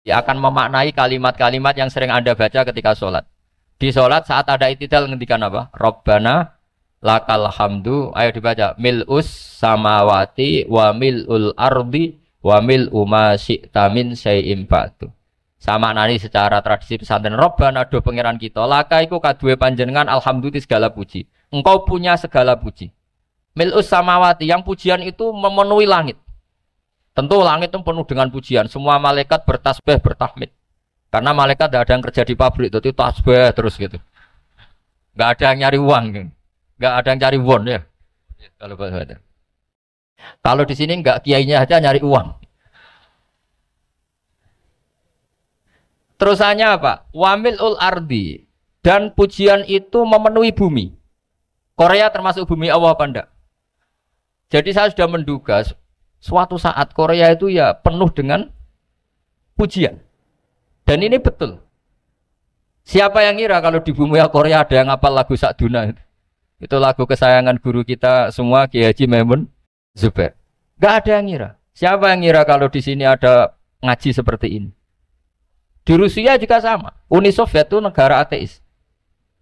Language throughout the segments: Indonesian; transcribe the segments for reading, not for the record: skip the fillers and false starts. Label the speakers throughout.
Speaker 1: Ya akan memaknai kalimat-kalimat yang sering Anda baca ketika sholat. Di sholat saat ada itidal ngendikan apa? Rabbana lakal hamdu. Ayo dibaca. Mil'us samawati wa mil'ul ardi wa mil'u ma syi'ta min syai'im ba'du. Sama nani secara tradisi pesantren Rabbana do pangeran kita. Laka iku kaduwe panjenengan alhamdulillah segala puji. Engkau punya segala puji. Mil'us samawati yang pujian itu memenuhi langit. Tentu langit itu penuh dengan pujian. Semua malaikat bertasbih, bertahmid. Karena malaikat tidak ada yang kerja di pabrik, itu tasbih terus gitu. Nggak ada yang nyari uang, nggak ada yang cari won ya. Kalau di sini nggak kiainya aja nyari uang. Terusannya apa? Wamilul ardi, dan pujian itu memenuhi bumi. Korea termasuk bumi Allah apa enggak? Jadi saya sudah menduga suatu saat Korea itu ya penuh dengan pujian. Dan ini betul. Siapa yang ngira kalau di bumi Korea ada yang hafal lagu Sakduna itu? Itu lagu kesayangan guru kita semua, Kiai Haji Maimun Zubair. Gak ada yang ngira. Siapa yang ngira kalau di sini ada ngaji seperti ini? Di Rusia juga sama. Uni Soviet itu negara ateis.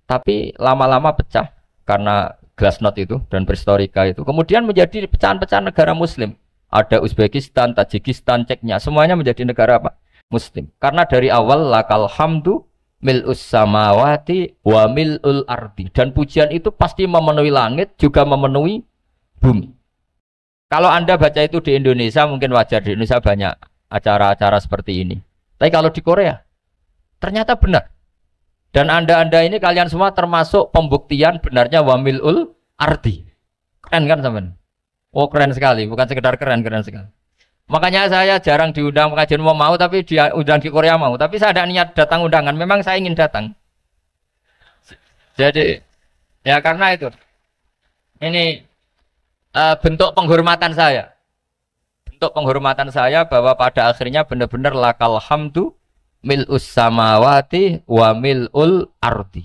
Speaker 1: Tapi lama-lama pecah karena glasnost itu dan perestroika itu. Kemudian menjadi pecahan-pecahan negara muslim. Ada Uzbekistan, Tajikistan, Ceknya, semuanya menjadi negara apa? Muslim. Karena dari awal lakal hamdu mil'us samawati wa mil'ul ardi. Dan pujian itu pasti memenuhi langit, juga memenuhi bumi. Kalau Anda baca itu di Indonesia, mungkin wajar. Di Indonesia banyak acara-acara seperti ini. Tapi kalau di Korea, ternyata benar. Dan Anda ini kalian semua termasuk pembuktian benarnya wa mil'ul ardi. Keren kan teman? Oh keren sekali, bukan sekedar keren, keren sekali. Makanya saya jarang diundang pengajian mau, tapi diundang di Korea mau. Tapi saya ada niat datang undangan, memang saya ingin datang. Jadi, ya karena itu. Ini bentuk penghormatan saya. Bentuk penghormatan saya bahwa pada akhirnya benar-benar lakal hamdu mil'us samawati wa mil'ul ardi.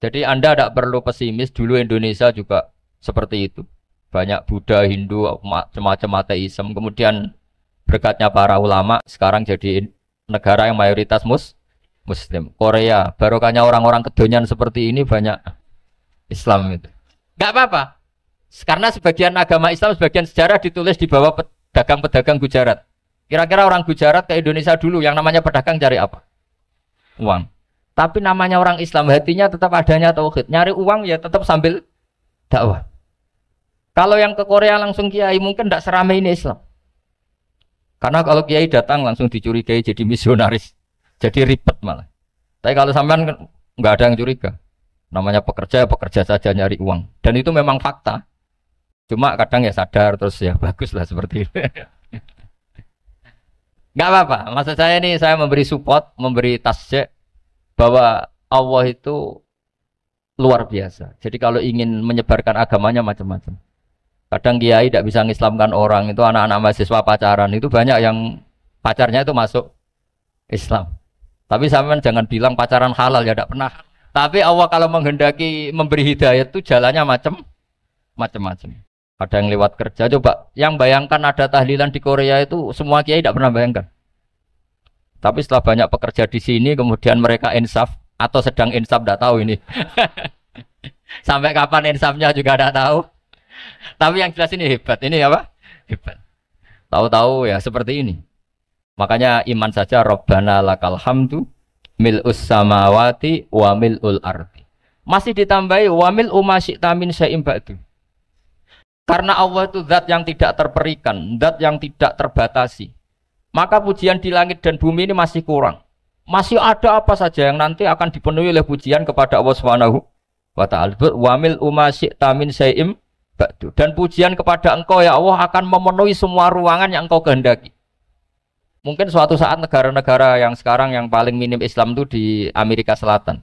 Speaker 1: Jadi Anda tidak perlu pesimis, dulu Indonesia juga seperti itu. Banyak Buddha, Hindu, macam-macam ateisme. Kemudian berkatnya para ulama sekarang jadi negara yang mayoritas Muslim. Korea, barokahnya orang-orang kedonyan seperti ini banyak Islam itu. Gak apa-apa. Karena sebagian agama Islam, sebagian sejarah ditulis di bawah pedagang-pedagang Gujarat. Kira-kira orang Gujarat ke Indonesia dulu yang namanya pedagang cari apa? Uang. Tapi namanya orang Islam, hatinya tetap adanya tauhid. Nyari uang ya tetap sambil dakwah. Kalau yang ke Korea langsung kiai mungkin tidak seramai ini Islam. Karena kalau kiai datang langsung dicurigai jadi misionaris. Jadi ribet malah. Tapi kalau sampean nggak ada yang curiga. Namanya pekerja, pekerja saja nyari uang. Dan itu memang fakta. Cuma kadang ya sadar terus ya bagus lah seperti itu. Nggak apa-apa. Maksud saya ini saya memberi support, memberi tasjek bahwa Allah itu luar biasa. Jadi kalau ingin menyebarkan agamanya macam-macam. Kadang kiai tidak bisa mengislamkan orang, itu anak-anak mahasiswa pacaran, itu banyak yang pacarnya itu masuk Islam. Tapi sampean jangan bilang pacaran halal, ya tidak pernah. Tapi Allah kalau menghendaki memberi hidayah itu jalannya macam-macam. Ada yang lewat kerja, coba yang bayangkan ada tahlilan di Korea itu semua kiai tidak pernah bayangkan. Tapi setelah banyak pekerja di sini, kemudian mereka insaf atau sedang insaf, tidak tahu ini. Sampai kapan insafnya juga tidak tahu. Tapi yang jelas ini hebat. Ini apa? Hebat. Tahu-tahu ya seperti ini. Makanya iman saja Rabbana lakal hamdu mil'us samawati wa mil'ul ardi. Masih ditambahi wa mil'u ma syi'ta min syai'in ba'du. Karena Allah itu zat yang tidak terperikan, zat yang tidak terbatasi. Maka pujian di langit dan bumi ini masih kurang. Masih ada apa saja yang nanti akan dipenuhi oleh pujian kepada Allah Subhanahu wa ta'ala. Wa mil'u ma syi'ta min syai'in ba'du. Dan pujian kepada engkau ya Allah akan memenuhi semua ruangan yang engkau kehendaki. Mungkin suatu saat negara-negara yang sekarang yang paling minim Islam itu di Amerika Selatan.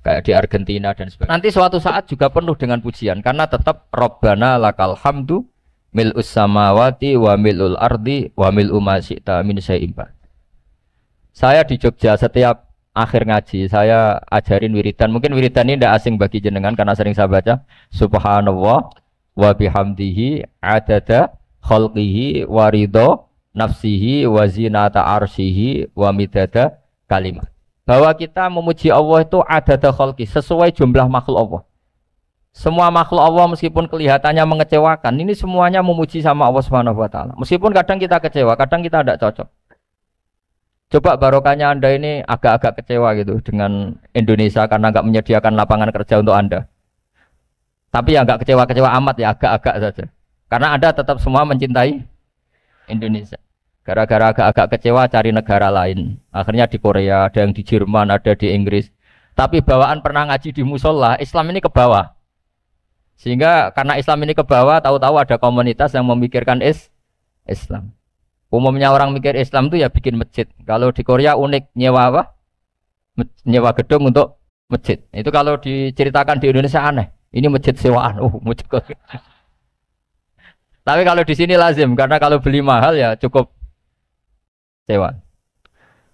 Speaker 1: Kayak di Argentina dan sebagainya. Nanti suatu saat juga penuh dengan pujian. Karena tetap Rabbana lakal hamdu mil'us samawati wa mil'ul ardi wa mil'u ma syi'ta min syai'in ba'du. Saya di Jogja setiap akhir ngaji saya ajarin wiridan. Mungkin wiridan ini tidak asing bagi jenengan karena sering saya baca. Subhanallah wa bihamdihi adada khalqihi wa ridho nafsihi wa zinata arsyihi wa midada kalimat. Bahwa kita memuji Allah itu adada khalqi, sesuai jumlah makhluk Allah. Semua makhluk Allah meskipun kelihatannya mengecewakan, ini semuanya memuji sama Allah Subhanahu wa taala. Meskipun kadang kita kecewa, kadang kita tidak cocok. Coba barokahnya Anda ini agak-agak kecewa gitu dengan Indonesia karena nggak menyediakan lapangan kerja untuk Anda. Tapi ya nggak kecewa-kecewa amat ya, agak-agak saja. Karena Anda tetap semua mencintai Indonesia. Gara-gara agak-agak kecewa cari negara lain. Akhirnya di Korea, ada yang di Jerman, ada di Inggris. Tapi bawaan pernah ngaji di musola, Islam ini ke bawah. Sehingga karena Islam ini ke bawah, tahu-tahu ada komunitas yang memikirkan Islam. Umumnya orang mikir Islam itu ya bikin masjid. Kalau di Korea unik, nyewa apa? Nyewa gedung untuk masjid. Itu kalau diceritakan di Indonesia aneh. Ini masjid sewaan. Masjid. Tapi kalau di sini lazim, karena kalau beli mahal ya cukup sewa.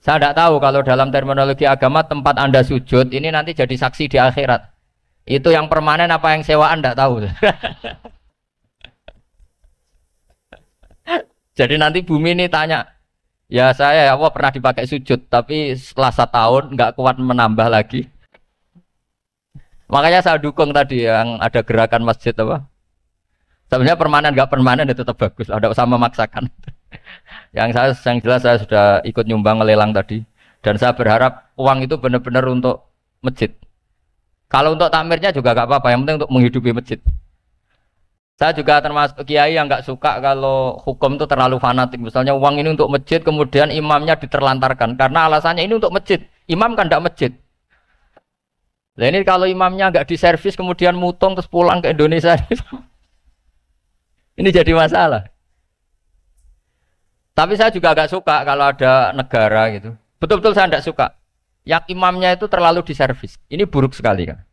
Speaker 1: Saya tidak tahu kalau dalam terminologi agama tempat Anda sujud ini nanti jadi saksi di akhirat. Itu yang permanen apa yang sewaan tidak tahu. Jadi nanti bumi ini tanya, ya saya ya Allah pernah dipakai sujud, tapi setelah 1 tahun nggak kuat menambah lagi. Makanya saya dukung tadi yang ada gerakan masjid apa. Sebenarnya permanen nggak permanen itu tetap bagus, ada usah memaksakan. yang jelas saya sudah ikut nyumbang lelang tadi, dan saya berharap uang itu benar-benar untuk masjid. Kalau untuk takmirnya juga nggak apa-apa, yang penting untuk menghidupi masjid. Saya juga termasuk kiai yang nggak suka kalau hukum itu terlalu fanatik. Misalnya uang ini untuk masjid, kemudian imamnya diterlantarkan. Karena alasannya ini untuk masjid. Imam kan tidak masjid. Nah ini kalau imamnya nggak diservis, kemudian mutung terus pulang ke Indonesia. Ini jadi masalah. Tapi saya juga agak suka kalau ada negara gitu. Betul-betul saya tidak suka. Yang imamnya itu terlalu diservis. Ini buruk sekali kan.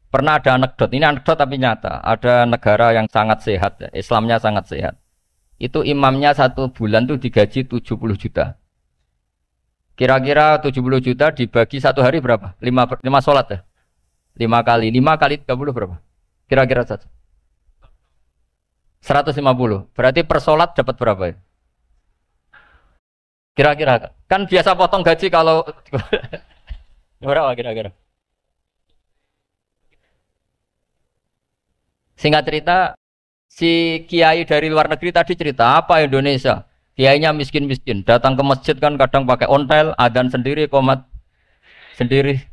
Speaker 1: Pernah ada anekdot, ini anekdot tapi nyata. Ada negara yang sangat sehat, ya. Islamnya sangat sehat. Itu imamnya 1 bulan tuh digaji 70 juta. Kira-kira 70 juta dibagi 1 hari berapa? 5 sholat ya? 5 kali 30 berapa? Kira-kira saja. 150. Berarti per sholat dapat berapa ya? Kira-kira. Kan biasa potong gaji kalau... berapa kira-kira? Singkat cerita, si kiai dari luar negeri tadi cerita apa Indonesia? Kiainya miskin-miskin, datang ke masjid kan kadang pakai ontel, adzan sendiri, qomat sendiri,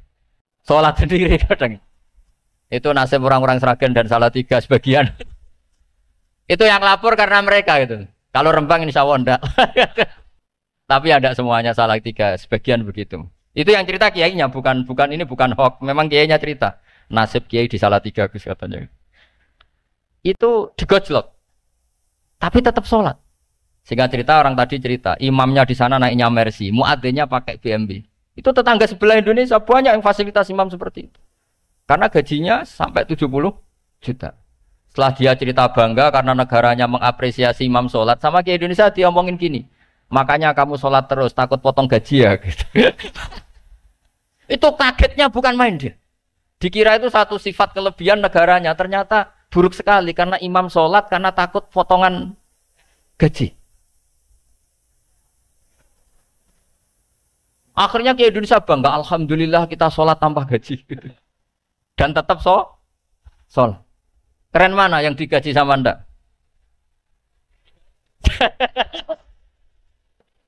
Speaker 1: sholat sendiri kadang. Itu nasib orang-orang Sragen dan Salatiga sebagian. Itu yang lapor karena mereka itu. Kalau Rembang insya Allah enggak. Tapi ada semuanya Salatiga, sebagian begitu. Itu yang cerita kiainya, bukan ini bukan hoax. Memang kiainya cerita. Nasib kiai di Salatiga Gus katanya. Itu digojlok, tapi tetap sholat. Sehingga cerita orang tadi cerita, imamnya di sana naiknya Mercy, muadzinnya pakai BMW. Itu tetangga sebelah Indonesia banyak yang fasilitas imam seperti itu. Karena gajinya sampai 70 juta. Setelah dia cerita bangga karena negaranya mengapresiasi imam sholat, sama ke Indonesia dia omongin gini, makanya kamu sholat terus, takut potong gaji ya. Gitu. Itu kagetnya bukan main dia. Dikira itu satu sifat kelebihan negaranya, ternyata buruk sekali karena imam sholat karena takut potongan gaji. Akhirnya ke Indonesia bangga, alhamdulillah kita sholat tanpa gaji. Dan tetap sholat. Keren mana yang digaji sama Anda?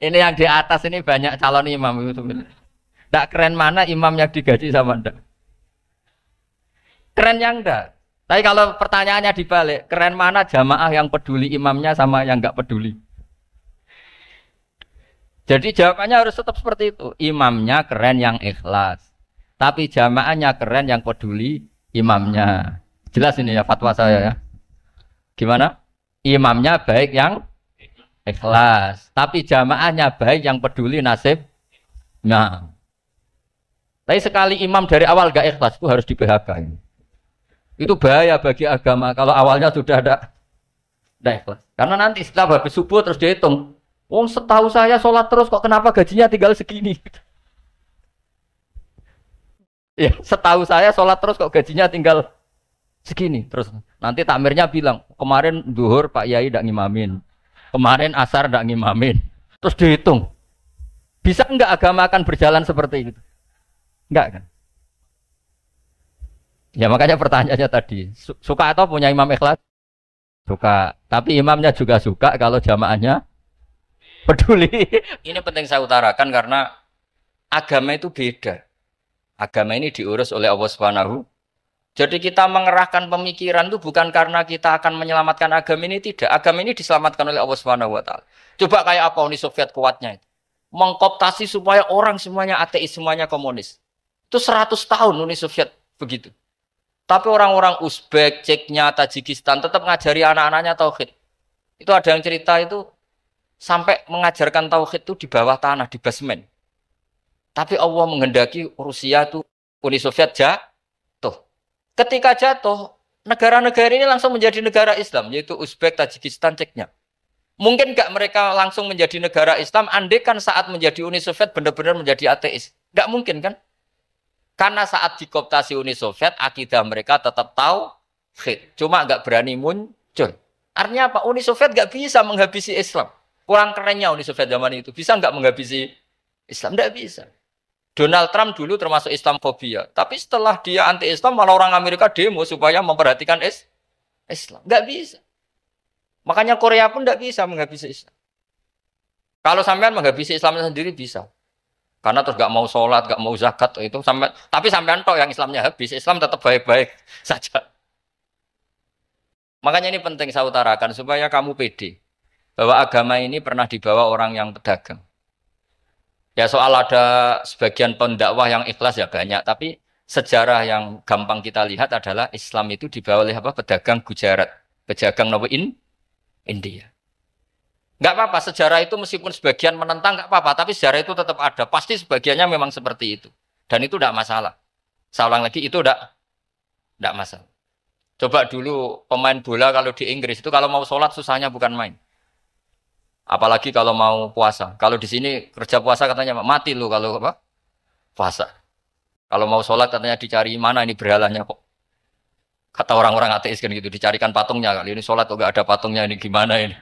Speaker 1: Ini yang di atas ini banyak calon imam. Tidak keren mana imam yang digaji sama Anda? Keren yang enggak. Tapi kalau pertanyaannya dibalik, keren mana jamaah yang peduli imamnya sama yang enggak peduli? Jadi jawabannya harus tetap seperti itu. Imamnya keren yang ikhlas. Tapi jamaahnya keren yang peduli imamnya. Jelas ini ya fatwa saya ya. Gimana? Imamnya baik yang ikhlas. Tapi jamaahnya baik yang peduli nasibnya. Tapi sekali imam dari awal enggak ikhlas, itu harus di PHK. Itu bahaya bagi agama kalau awalnya sudah ada ikhlas. Karena nanti setelah habis subuh terus dihitung. Wong setahu saya sholat terus kok kenapa gajinya tinggal segini? Ya, setahu saya sholat terus kok gajinya tinggal segini. Terus nanti takmirnya bilang, kemarin duhur Pak Yai tidak ngimamin. Kemarin asar ndak ngimamin. Terus dihitung. Bisa enggak agama akan berjalan seperti itu? Enggak kan? Ya makanya pertanyaannya tadi, suka atau punya imam ikhlas? Suka. Tapi imamnya juga suka kalau jamaahnya peduli. Ini penting saya utarakan karena agama itu beda. Agama ini diurus oleh Allah Subhanahu. Jadi kita mengerahkan pemikiran itu bukan karena kita akan menyelamatkan agama ini, tidak. Agama ini diselamatkan oleh Allah Subhanahu wa taala. Coba kayak apa Uni Soviet kuatnya itu. Mengkooptasi supaya orang semuanya ateis, semuanya komunis. Itu 100 tahun Uni Soviet begitu. Tapi orang-orang Uzbek, Ceknya, Tajikistan tetap ngajari anak-anaknya tauhid. Itu ada yang cerita itu sampai mengajarkan tauhid itu di bawah tanah, di basement. Tapi Allah menghendaki Rusia itu Uni Soviet jatuh. Ketika jatuh, negara-negara ini langsung menjadi negara Islam, yaitu Uzbek, Tajikistan, Ceknya. Mungkin nggak mereka langsung menjadi negara Islam, andai kan saat menjadi Uni Soviet benar-benar menjadi ateis. Nggak mungkin kan? Karena saat dikooptasi Uni Soviet, akidah mereka tetap tauhid. Cuma nggak berani muncul. Artinya apa? Uni Soviet nggak bisa menghabisi Islam. Kurang kerennya Uni Soviet zaman itu. Bisa nggak menghabisi Islam? Nggak bisa. Donald Trump dulu termasuk Islamfobia. Tapi setelah dia anti-Islam, malah orang Amerika demo supaya memperhatikan Islam. Nggak bisa. Makanya Korea pun nggak bisa menghabisi Islam. Kalau sampean menghabisi Islam sendiri bisa. Karena terus nggak mau sholat, nggak mau zakat, itu sampai. Tapi sampean toh yang Islamnya habis, Islam tetap baik-baik saja. Makanya ini penting saya utarakan supaya kamu pede. Bahwa agama ini pernah dibawa orang yang pedagang. Ya soal ada sebagian pendakwah yang ikhlas ya banyak, tapi sejarah yang gampang kita lihat adalah Islam itu dibawa oleh apa? Pedagang Gujarat, pedagang India. Nggak apa-apa, sejarah itu meskipun sebagian menentang nggak apa-apa, tapi sejarah itu tetap ada. Pasti sebagiannya memang seperti itu. Dan itu tidak masalah. Saya ulang lagi, itu tidak masalah. Coba dulu pemain bola kalau di Inggris itu kalau mau sholat susahnya bukan main. Apalagi kalau mau puasa. Kalau di sini kerja puasa katanya mati lu kalau apa? Puasa. Kalau mau sholat katanya dicari mana ini berhalanya kok. Kata orang-orang ateis kan gitu, dicarikan patungnya. Kali ini sholat kok gak ada patungnya, ini gimana ini.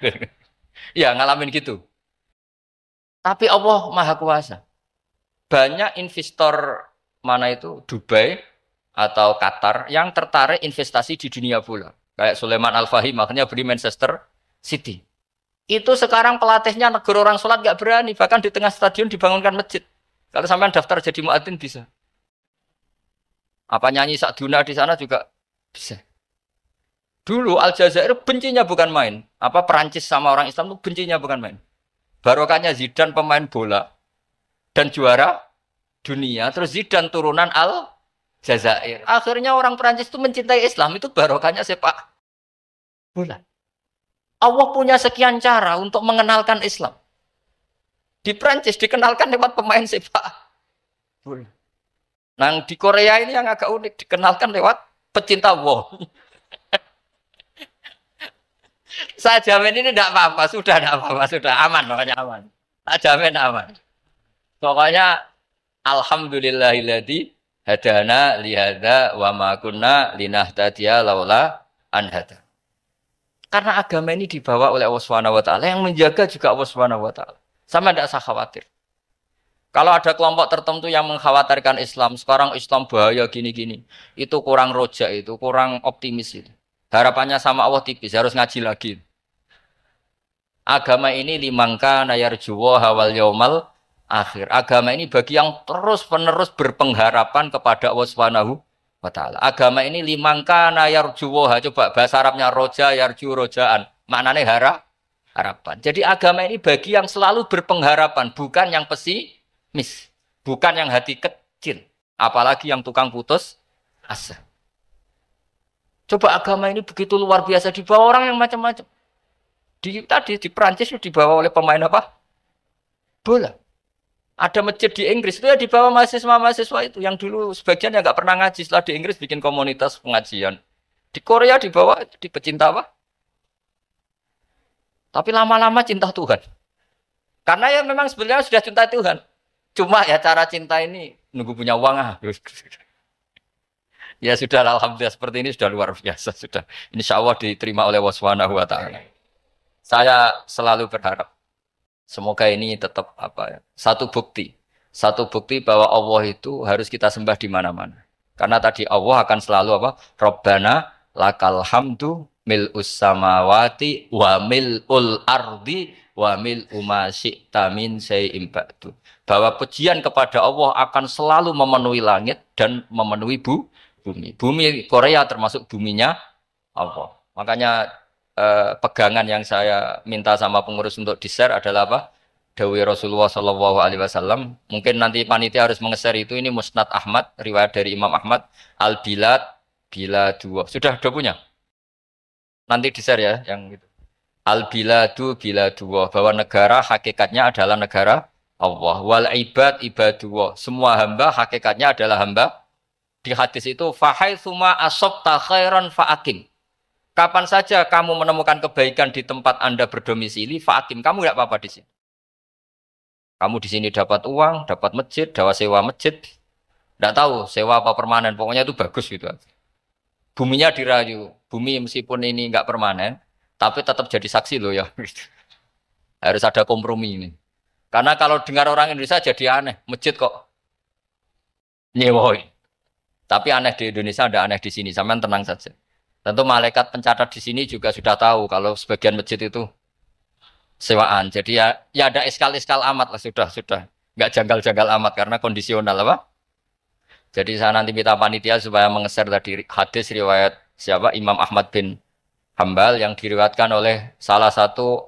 Speaker 1: Ya ngalamin gitu. Tapi Allah Maha Kuasa. Banyak investor mana itu Dubai atau Qatar yang tertarik investasi di dunia bola. Kayak Sulaiman Al-Fahim makanya beli Manchester City. Itu sekarang pelatihnya negara orang sholat gak berani. Bahkan di tengah stadion dibangunkan masjid. Kalau sampai daftar jadi muadzin bisa. Apa nyanyi Sakduna di sana juga bisa. Dulu Aljazair bencinya bukan main. Apa Perancis sama orang Islam itu bencinya bukan main. Barokahnya Zidane pemain bola. Dan juara dunia. Terus Zidane turunan Aljazair. Akhirnya orang Perancis itu mencintai Islam. Itu barokahnya sepak bola. Allah punya sekian cara untuk mengenalkan Islam. Di Prancis dikenalkan lewat pemain sepak bola. Nah di Korea ini yang agak unik dikenalkan lewat pecinta wow. Saya jamin ini tidak apa-apa, sudah tidak apa-apa, sudah aman, pokoknya aman. Saya jamin aman. Pokoknya alhamdulillahilladzi hadana lihada wa ma kunna linahtadiya laula an hada. Karena agama ini dibawa oleh Allah Subhanahu wa taala, yang menjaga juga Allah Subhanahu wa taala. Sama tidak usah khawatir. Kalau ada kelompok tertentu yang mengkhawatirkan Islam, sekarang Islam bahaya gini-gini, itu kurang rojak, itu kurang optimis itu. Harapannya sama Allah tipis, harus ngaji lagi. Agama ini limangka nayarjuwa hawal yaumal akhir. Agama ini bagi yang terus-menerus berpengharapan kepada Allah Subhanahu wa taala. Agama ini limangka nayarjuwa, coba bahasa Arabnya roja yarju rojaan. Maknanya harapan. Jadi agama ini bagi yang selalu berpengharapan, bukan yang pesimis, bukan yang hati kecil, apalagi yang tukang putus asa. Coba agama ini begitu luar biasa dibawa orang yang macam-macam. Di Prancis itu dibawa oleh pemain apa? Bola. Ada masjid di Inggris itu ya dibawa mahasiswa-mahasiswa itu yang dulu sebagian yang nggak pernah ngaji, setelah di Inggris bikin komunitas pengajian. Di Korea dibawa di pecinta apa? Tapi lama-lama cinta Tuhan. Karena ya memang sebenarnya sudah cinta Tuhan. Cuma ya cara cinta ini nunggu punya uang ah. Ya sudah, alhamdulillah seperti ini sudah luar biasa sudah. Insya Allah diterima oleh Allah Subhanahu wa taala. Saya selalu berharap semoga ini tetap apa ya, satu bukti bahwa Allah itu harus kita sembah di mana-mana. Karena tadi Allah akan selalu apa? Rabbana lakal hamdu mil'us samawati wa mil'ul ardi wa mil'u ma syi'ta min syai'in ba'du. Bahwa pujian kepada Allah akan selalu memenuhi langit dan memenuhi bumi. Bumi Korea termasuk buminya Allah. Makanya pegangan yang saya minta sama pengurus untuk di-share adalah apa? Dawai Rasulullah Shallallahu Alaihi Wasallam. Mungkin nanti panitia harus menge-share itu. Ini Musnad Ahmad, riwayat dari Imam Ahmad. Al-Bilad, bila dua. Sudah punya? Nanti di-share ya, yang itu. Al-Biladu, bila dua. Bahwa negara hakikatnya adalah negara Allah. Wal ibad, ibadullah. Semua hamba hakikatnya adalah hamba. Di hadis itu, fahaitsuma asabta khairan fa'akim. Kapan saja kamu menemukan kebaikan di tempat Anda berdomisili, fa'akim, kamu tidak apa-apa di sini. Kamu di sini dapat uang, dapat masjid, dapat sewa masjid. Tidak tahu sewa apa permanen, pokoknya itu bagus gitu. Buminya dirayu, bumi meskipun ini nggak permanen, tapi tetap jadi saksi loh ya. Harus ada kompromi ini. Karena kalau dengar orang Indonesia jadi aneh, masjid kok nyewoi. Tapi aneh di Indonesia, ada aneh di sini, sampean tenang saja. Tentu malaikat pencatat di sini juga sudah tahu kalau sebagian masjid itu sewaan. Jadi ya ada eskal-eskal amat lah, sudah. Nggak janggal-janggal amat karena kondisional apa? Jadi saya nanti minta panitia supaya mengeser tadi hadis riwayat siapa? Imam Ahmad bin Hambal yang diriwayatkan oleh salah satu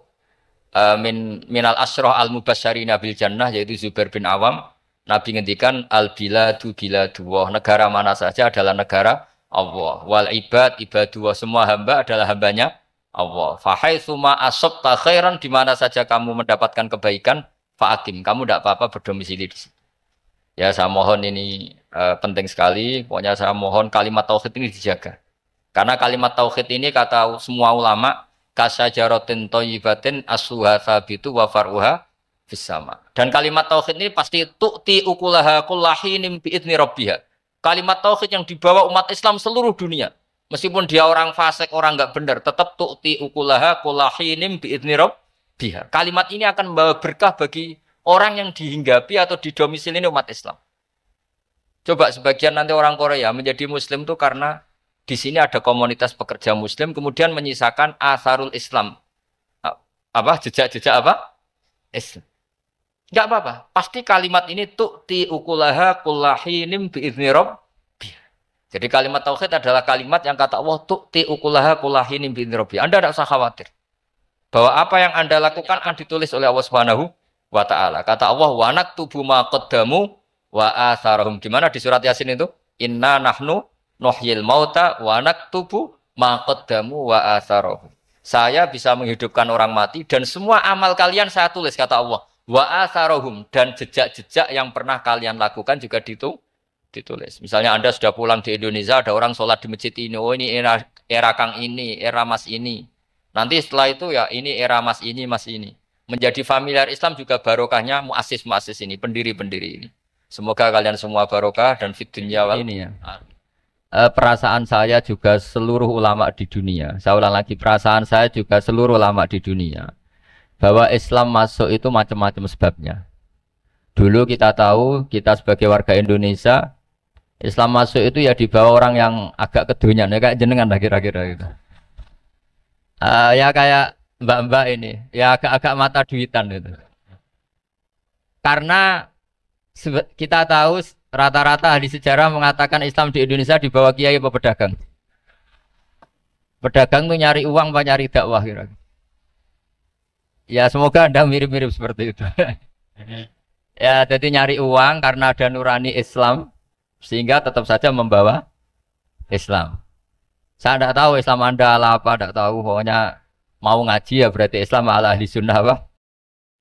Speaker 1: minal asroh al-mubasyarina bil jannah yaitu Zubair bin Awam. Nabi ngendikan al-biladu biladullah. Negara mana saja adalah negara Allah. Wal ibad ibadullah, semua hamba adalah hambanya Allah. Fahaitsuma asabta khairan, di mana saja kamu mendapatkan kebaikan, fa'akim, kamu tidak apa-apa berdomisili di situ. Ya saya mohon ini penting sekali. Pokoknya saya mohon kalimat tauhid ini dijaga. Karena kalimat tauhid ini kata semua ulama kasajaratin thayyibatin asluha tsabitu wa far'uha fis sama. Dan kalimat tauhid ini pasti tu'ti ukulaha kullahinim bi'idzni rabbiha. Kalimat tauhid yang dibawa umat Islam seluruh dunia. Meskipun dia orang fasik, orang enggak benar, tetap tu'ti ukulaha kullahinim bi'idzni rabbiha. Kalimat ini akan membawa berkah bagi orang yang dihinggapi atau didomisili umat Islam. Coba sebagian nanti orang Korea menjadi muslim itu karena di sini ada komunitas pekerja muslim kemudian menyisakan atharul Islam. Apa? Jejak-jejak apa? Islam. Enggak apa-apa. Pasti kalimat ini tu'ti ukulaha kullahinim bi'izni rabbiha. Jadi kalimat tauhid adalah kalimat yang kata Allah tu'ti ukulaha kullahinim bi'izni rabbiha. Anda tidak usah khawatir bahwa apa yang Anda lakukan akan ditulis oleh Allah Subhanahu wa ta'ala. Kata Allah wa naktubu ma qaddamu wa atharahum. Gimana di surat Yasin itu? Inna nahnu nuhyil mauta wa naktubu ma qaddamu wa atharahum. Saya bisa menghidupkan orang mati dan semua amal kalian saya tulis, kata Allah. Wa atharohum, dan jejak-jejak yang pernah kalian lakukan juga ditulis. Misalnya Anda sudah pulang di Indonesia, ada orang sholat di masjid ini, oh ini era Kang ini, era Mas ini. Nanti setelah itu ya ini era Mas ini, Mas ini. Menjadi familiar Islam juga barokahnya muassis-muassis ini, pendiri-pendiri ini. Semoga kalian semua barokah dan fid dunya wal ini ya. Perasaan saya juga seluruh ulama di dunia. Saya ulang lagi, perasaan saya juga seluruh ulama di dunia. Bahwa Islam masuk itu macam-macam sebabnya. Dulu kita tahu, kita sebagai warga Indonesia, Islam masuk itu ya dibawa orang yang agak kedonyan, ya kayak jenengan lah kira-kira gitu. Ya kayak mbak-mbak ini, ya agak-agak mata duitan itu. Karena kita tahu rata-rata ahli sejarah mengatakan Islam di Indonesia dibawa kiai apa pedagang. Pedagang itu nyari uang apa nyari dakwah kira-kira. Ya semoga Anda mirip-mirip seperti itu. Ya jadi nyari uang karena ada nurani Islam sehingga tetap saja membawa Islam. Saya tidak tahu Islam Anda ala apa, tidak tahu. Pokoknya mau ngaji ya berarti Islam ala ahli sunnah apa?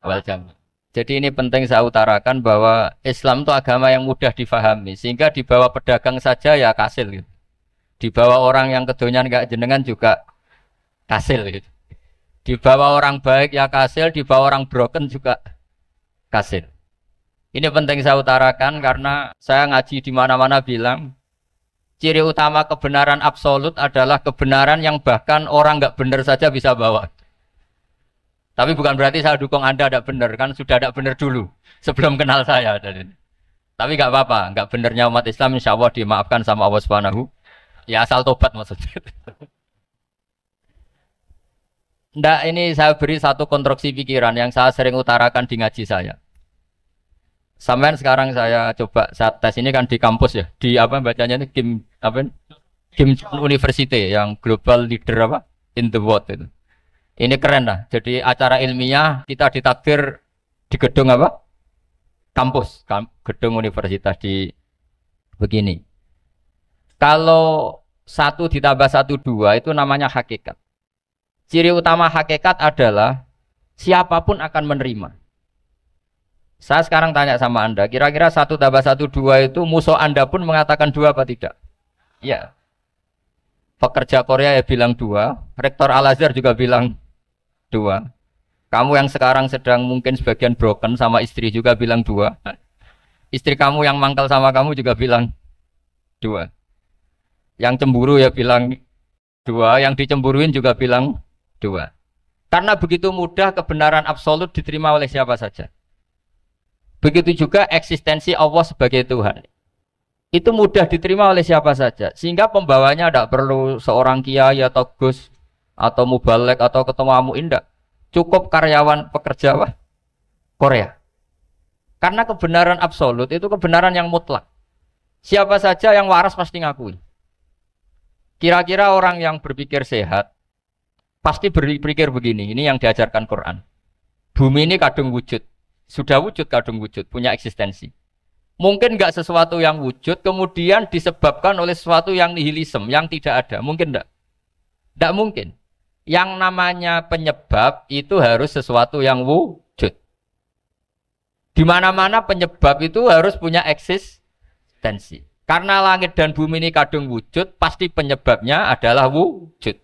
Speaker 1: Wal jamaah. Jadi ini penting saya utarakan bahwa Islam itu agama yang mudah difahami sehingga dibawa pedagang saja ya kasil gitu. Dibawa orang yang kedonyan kayak jenengan juga kasil gitu. Dibawa orang baik ya kasil, dibawa orang broken juga kasil. Ini penting saya utarakan karena saya ngaji di mana-mana bilang ciri utama kebenaran absolut adalah kebenaran yang bahkan orang nggak benar saja bisa bawa. Tapi bukan berarti saya dukung Anda tidak benar, kan sudah tidak benar dulu sebelum kenal saya. Tapi nggak apa-apa, nggak benernya umat Islam insya Allah dimaafkan sama Allah Subhanahu. Ya asal tobat maksudnya. Nggak, ini saya beri satu konstruksi pikiran yang saya sering utarakan di ngaji saya. Sampai sekarang saya coba saat tes ini kan di kampus ya, di apa bacanya ini Kim apa? Kim University yang global leader apa in the world itu. Ini keren lah. Jadi acara ilmiah kita ditakdir di gedung apa? Kampus, gedung universitas di begini. Kalau 1 ditambah 1 2 itu namanya hakikat. Ciri utama hakikat adalah siapapun akan menerima. Saya sekarang tanya sama Anda, kira-kira 1 tambah 1 2 itu musuh Anda pun mengatakan 2 apa tidak? Ya. Pekerja Korea ya bilang 2, rektor Al-Azhar juga bilang 2. Kamu yang sekarang sedang mungkin sebagian broken sama istri juga bilang 2. Istri kamu yang mangkal sama kamu juga bilang 2. Yang cemburu ya bilang 2, yang dicemburuin juga bilang 2. Karena begitu mudah kebenaran absolut diterima oleh siapa saja. Begitu juga eksistensi Allah sebagai Tuhan. Itu mudah diterima oleh siapa saja. Sehingga pembawanya tidak perlu seorang kiai atau gus atau mubalek atau ketua muin, tidak. Cukup karyawan pekerja Korea. Karena kebenaran absolut itu kebenaran yang mutlak. Siapa saja yang waras pasti ngakui. Kira-kira orang yang berpikir sehat pasti berpikir begini, ini yang diajarkan Quran. Bumi ini kadung wujud, sudah wujud kadung wujud, punya eksistensi. Mungkin nggak sesuatu yang wujud kemudian disebabkan oleh sesuatu yang nihilisme, yang tidak ada. Mungkin enggak? Enggak mungkin. Yang namanya penyebab itu harus sesuatu yang wujud. Di mana-mana penyebab itu harus punya eksistensi. Karena langit dan bumi ini kadung wujud, pasti penyebabnya adalah wujud.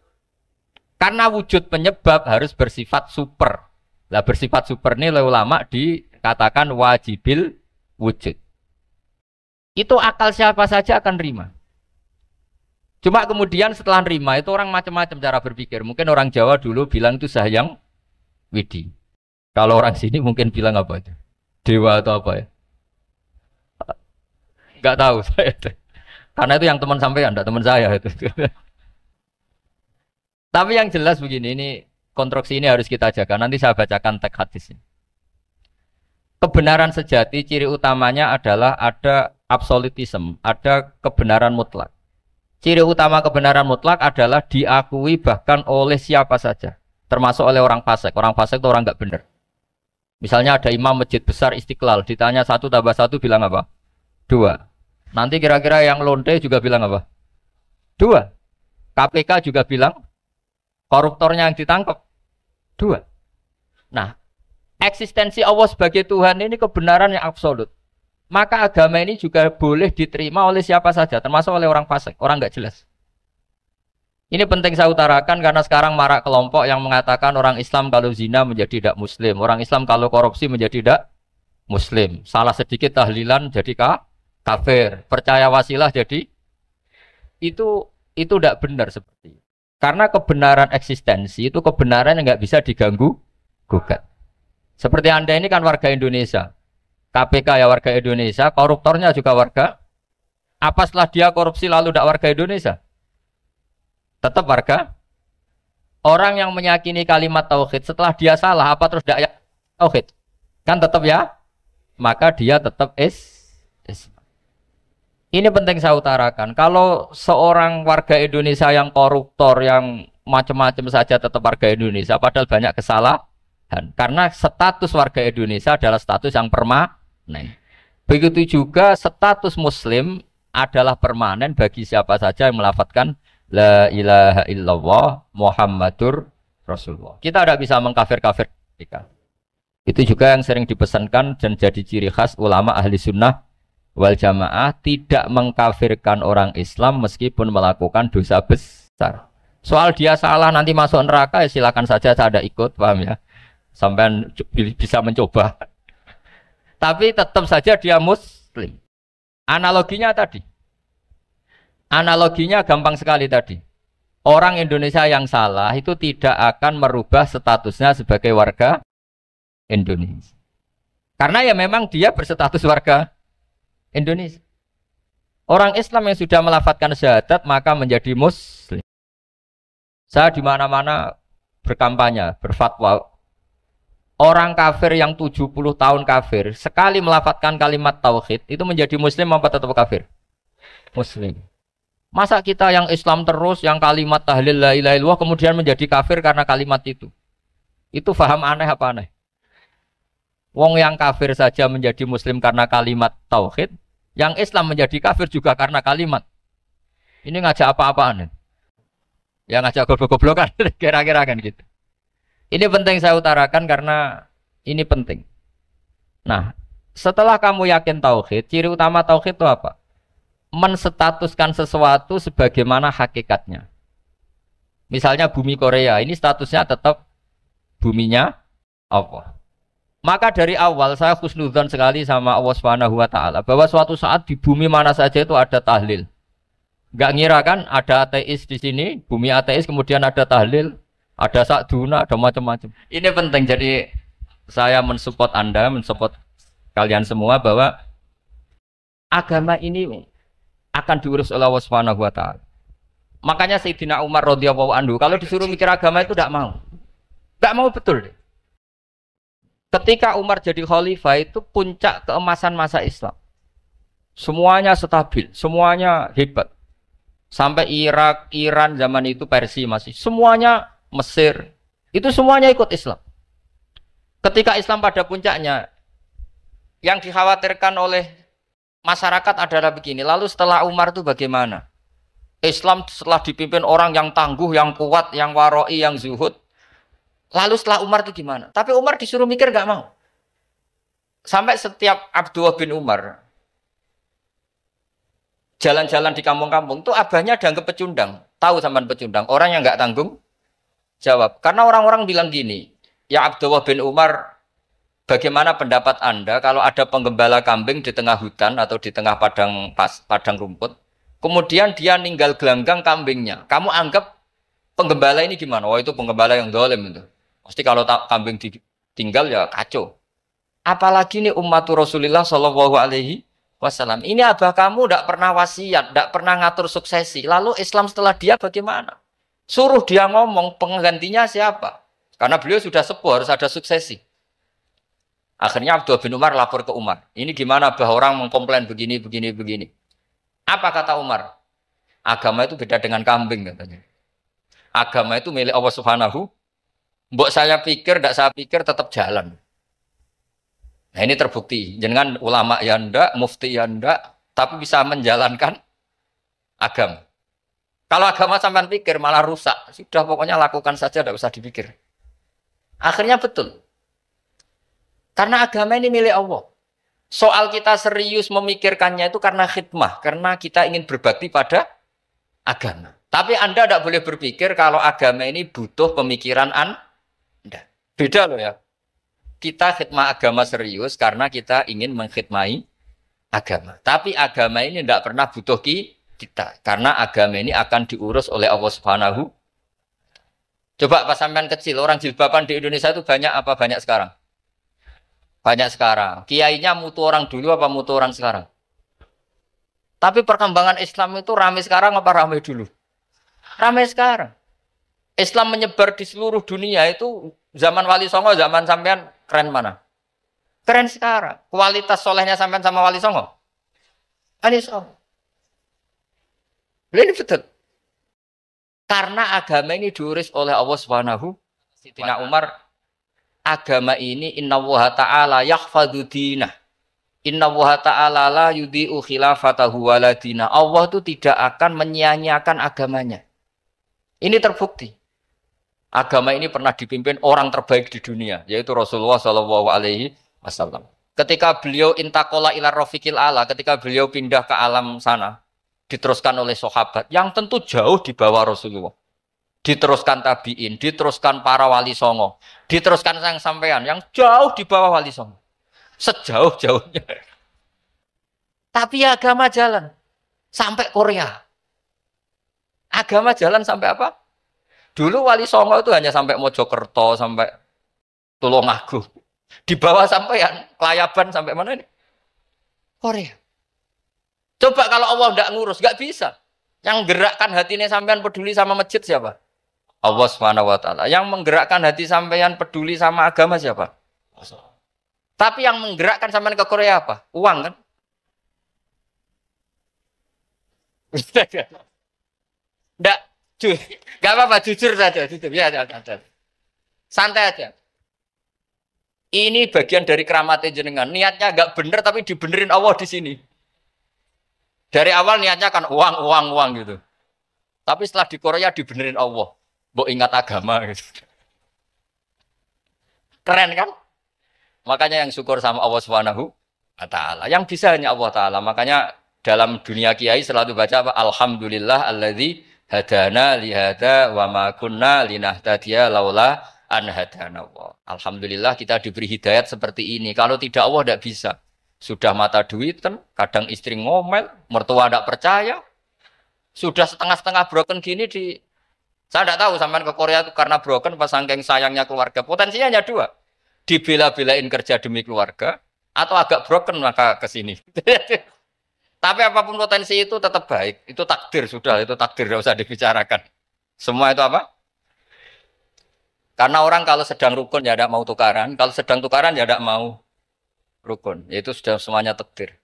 Speaker 1: Karena wujud penyebab harus bersifat super. Lah bersifat super ini oleh ulama dikatakan wajibil wujud. Itu akal siapa saja akan terima. Cuma kemudian setelah nerima itu orang macam-macam cara berpikir. Mungkin orang Jawa dulu bilang itu Sahyang Widi. Kalau orang sini mungkin bilang apa itu? Dewa atau apa ya? Enggak tahu saya. Karena itu yang teman sampean, enggak teman saya itu. Tapi yang jelas begini, ini konstruksi ini harus kita jaga. Nanti saya bacakan teks hadisnya. Kebenaran sejati ciri utamanya adalah ada absolutisme, ada kebenaran mutlak. Ciri utama kebenaran mutlak adalah diakui bahkan oleh siapa saja, termasuk oleh orang fasik. Orang fasik itu orang nggak benar. Misalnya ada imam masjid besar Istiqlal, ditanya 1 tambah 1 bilang apa? 2. Nanti kira-kira yang lonte juga bilang apa? 2. KPK juga bilang koruptornya yang ditangkap 2. Nah, eksistensi Allah sebagai Tuhan ini kebenaran yang absolut. Maka agama ini juga boleh diterima oleh siapa saja, termasuk oleh orang fasik, orang nggak jelas. Ini penting saya utarakan karena sekarang marak kelompok yang mengatakan orang Islam kalau zina menjadi tidak muslim, orang Islam kalau korupsi menjadi tidak muslim. Salah sedikit tahlilan jadi kafir, percaya wasilah jadi itu tidak benar seperti itu. Karena kebenaran eksistensi itu kebenaran yang nggak bisa diganggu gugat. Seperti Anda ini kan warga Indonesia. KPK ya warga Indonesia, koruptornya juga warga. Apa setelah dia korupsi lalu tidak warga Indonesia? Tetap warga. Orang yang meyakini kalimat tauhid setelah dia salah, apa terus tidak tauhid? Kan tetap ya? Maka dia tetap Ini penting saya utarakan. Kalau seorang warga Indonesia yang koruptor, yang macam-macam saja tetap warga Indonesia, padahal banyak kesalahan. Karena status warga Indonesia adalah status yang permanen. Begitu juga status muslim adalah permanen bagi siapa saja yang melafadzkan la ilaha illallah Muhammadur Rasulullah. Kita tidak bisa mengkafir-kafir mereka. Itu juga yang sering dipesankan dan jadi ciri khas ulama ahli sunnah wal jamaah, tidak mengkafirkan orang Islam meskipun melakukan dosa besar. Soal dia salah nanti masuk neraka ya silakan saja, saya ada ikut, paham ya? Sampai bisa mencoba. Tapi tetap saja dia muslim. Analoginya tadi. Analoginya gampang sekali tadi. Orang Indonesia yang salah itu tidak akan merubah statusnya sebagai warga Indonesia. Karena ya memang dia berstatus warga Indonesia. Orang Islam yang sudah melafadzkan syahadat maka menjadi muslim. Saya di mana-mana berkampanye, berfatwa. Orang kafir yang 70 tahun kafir, sekali melafadzkan kalimat tauhid, itu menjadi muslim apa tetap kafir? Muslim. Masa kita yang Islam terus, yang kalimat tahlil la ilaha illallah kemudian menjadi kafir karena kalimat itu? Itu faham aneh apa aneh? Wong yang kafir saja menjadi muslim karena kalimat tauhid, yang Islam menjadi kafir juga karena kalimat. Ini ngajak apa-apaan? Ya ngajak goblok-goblokan, kira-kira kan gitu. Ini penting saya utarakan karena ini penting. Nah, setelah kamu yakin tauhid, ciri utama tauhid itu apa? Menstatuskan sesuatu sebagaimana hakikatnya. Misalnya bumi Korea, ini statusnya tetap buminya Allah. Maka dari awal saya husnudzon sekali sama Allah Subhanahu wa taala bahwa suatu saat di bumi mana saja itu ada tahlil. Enggak ngira kan ada ateis di sini, bumi ateis kemudian ada tahlil, ada sakduna, ada macam-macam. Ini penting, jadi saya mensupport Anda, mensupport kalian semua bahwa agama ini akan diurus oleh Allah Subhanahu wa taala. Makanya Sayyidina Umar radhiyallahu anhu kalau disuruh mikir agama itu enggak mau. Enggak mau betul. Ketika Umar jadi khalifah itu puncak keemasan masa Islam. Semuanya stabil, semuanya hebat. Sampai Irak, Iran zaman itu Persia masih. Semuanya Mesir. Itu semuanya ikut Islam. Ketika Islam pada puncaknya, yang dikhawatirkan oleh masyarakat adalah begini. Lalu setelah Umar itu bagaimana? Islam setelah dipimpin orang yang tangguh, yang kuat, yang waroi, yang zuhud. Lalu setelah Umar itu gimana? Tapi Umar disuruh mikir gak mau. Sampai setiap Abdullah bin Umar jalan-jalan di kampung-kampung itu abahnya dianggap pecundang. Tahu sampean pecundang? Orang yang gak tanggung jawab. Karena orang-orang bilang gini, ya Abdullah bin Umar, bagaimana pendapat Anda kalau ada penggembala kambing di tengah hutan atau di tengah padang rumput, kemudian dia ninggal gelanggang kambingnya. Kamu anggap penggembala ini gimana? Oh itu penggembala yang dolim itu. Pasti kalau kambing ditinggal ya kacau. Apalagi nih ummatur Rasulullah Shallallahu Alaihi Wasallam. Ini abah kamu tidak pernah wasiat, tidak pernah ngatur suksesi. Lalu Islam setelah dia bagaimana? Suruh dia ngomong penggantinya siapa? Karena beliau sudah sepuh harus ada suksesi. Akhirnya Abdullah bin Umar lapor ke Umar. Ini gimana abah orang mengkomplain begini. Apa kata Umar? Agama itu beda dengan kambing katanya. Agama itu milik Allah Subhanahu. Mbok saya pikir, tidak saya pikir tetap jalan. Nah ini terbukti. Jangan ulama ya ndak, mufti ya ndak, tapi bisa menjalankan agama. Kalau agama sampean pikir malah rusak. Sudah pokoknya lakukan saja, tidak usah dipikir. Akhirnya betul. Karena agama ini milik Allah. Soal kita serius memikirkannya itu karena khidmah, karena kita ingin berbakti pada agama. Tapi Anda tidak boleh berpikir kalau agama ini butuh pemikiran Anda. Beda loh ya. Kita khidmah agama serius karena kita ingin mengkhidmati agama. Tapi agama ini tidak pernah butuh kita. Karena agama ini akan diurus oleh Allah Subhanahu. Coba pas sampean kecil, orang jilbaban di Indonesia itu banyak apa banyak sekarang? Banyak sekarang. Kiainya mutu orang dulu apa mutu orang sekarang? Tapi perkembangan Islam itu ramai sekarang apa ramai dulu? Ramai sekarang. Islam menyebar di seluruh dunia itu zaman Wali Songo, zaman sampean keren mana? Keren sekarang. Kualitas solehnya sampean sama Wali Songo? Wali Songo. Ini betul. Karena agama ini diurus oleh Allah Subhanahu. Sayyidina Umar, agama ini innallaha ta'ala yahfadhu dinah. Innallaha ta'ala la yudhi'u khilafatahu waladina. Allah itu tidak akan menyia-nyiakan agamanya. Ini terbukti. Agama ini pernah dipimpin orang terbaik di dunia, yaitu Rasulullah Shallallahu Alaihi Wasallam. Ketika beliau intakola ila rofiqil ala, ketika beliau pindah ke alam sana, diteruskan oleh sahabat yang tentu jauh di bawah Rasulullah. Diteruskan tabiin, diteruskan para wali songo, diteruskan sang sampean yang jauh di bawah wali songo. Sejauh-jauhnya. Tapi agama jalan sampai Korea. Agama jalan sampai apa? Dulu Wali Songo itu hanya sampai Mojokerto, sampai Tulungagung. Di bawah sampean, Klayaban sampai mana ini? Korea. Coba kalau Allah tidak ngurus, nggak bisa. Yang gerakkan hatinya sampean peduli sama masjid siapa? Allah Subhanahu wa taala. Yang menggerakkan hati sampean peduli sama agama siapa? Tapi yang menggerakkan sampean ke Korea apa? Uang kan? Enggak, enggak apa-apa, jujur saja, jujur. Ya, santai aja. Ini bagian dari keramatnya jenengan. Niatnya agak bener tapi dibenerin Allah di sini. Dari awal niatnya kan uang gitu. Tapi setelah di Korea dibenerin Allah. Mbok ingat agama gitu. Keren kan? Makanya yang syukur sama Allah Subhanahu wa taala. Yang bisa hanya Allah taala. Makanya dalam dunia kiai selalu baca apa? Alhamdulillah alladzi hadana li hada wa ma kunna linahtadiya laula an hadana Allah. Alhamdulillah kita diberi hidayat seperti ini. Kalau tidak Allah tidak bisa. Sudah mata duitan, kadang istri ngomel, mertua tidak percaya. Sudah setengah-setengah broken gini di... Saya tidak tahu sampai ke Korea itu karena broken pas saking sayangnya keluarga. Potensinya hanya dua. Dibela-belain kerja demi keluarga, atau agak broken maka ke sini. Tapi apapun potensi itu tetap baik. Itu takdir sudah, itu takdir tidak usah dibicarakan. Semua itu apa? Karena orang kalau sedang rukun ya tidak mau tukaran, kalau sedang tukaran ya tidak mau rukun. Itu sudah semuanya takdir.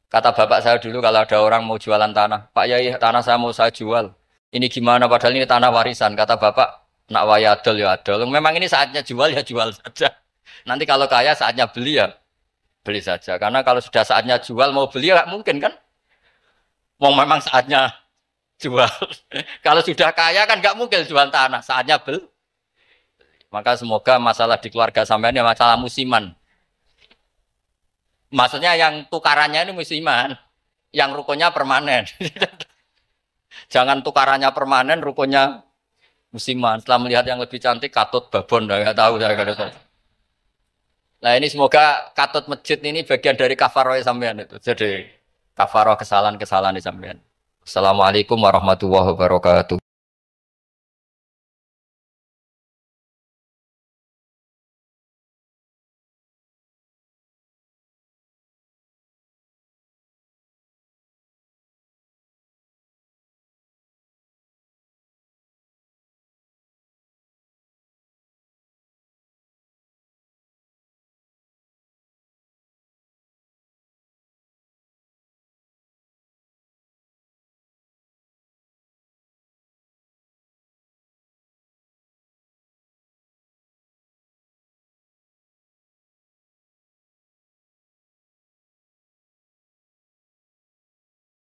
Speaker 1: Kata bapak saya dulu kalau ada orang mau jualan tanah, Pak Yai tanah saya mau saya jual. Ini gimana padahal ini tanah warisan. Kata bapak, nak waya adol ya adol. Memang ini saatnya jual ya jual saja. Nanti kalau kaya saatnya beli ya beli saja. Karena kalau sudah saatnya jual mau beli ya nggak mungkin kan? Mau memang saatnya jual. Kalau sudah kaya kan nggak mungkin jual tanah. Saatnya beli. Maka semoga masalah di keluarga sampean ya masalah musiman. Maksudnya yang tukarannya ini musiman, yang rukunnya permanen. Jangan tukarannya permanen, rukunnya musiman. Setelah melihat yang lebih cantik, katut babon, nggak tahu saya nggak tahu. Nah ini semoga katut masjid ini bagian dari kafaroh sampean itu. Jadi kafaroh kesalahan-kesalahan di sampean. Assalamualaikum warahmatullahi wabarakatuh.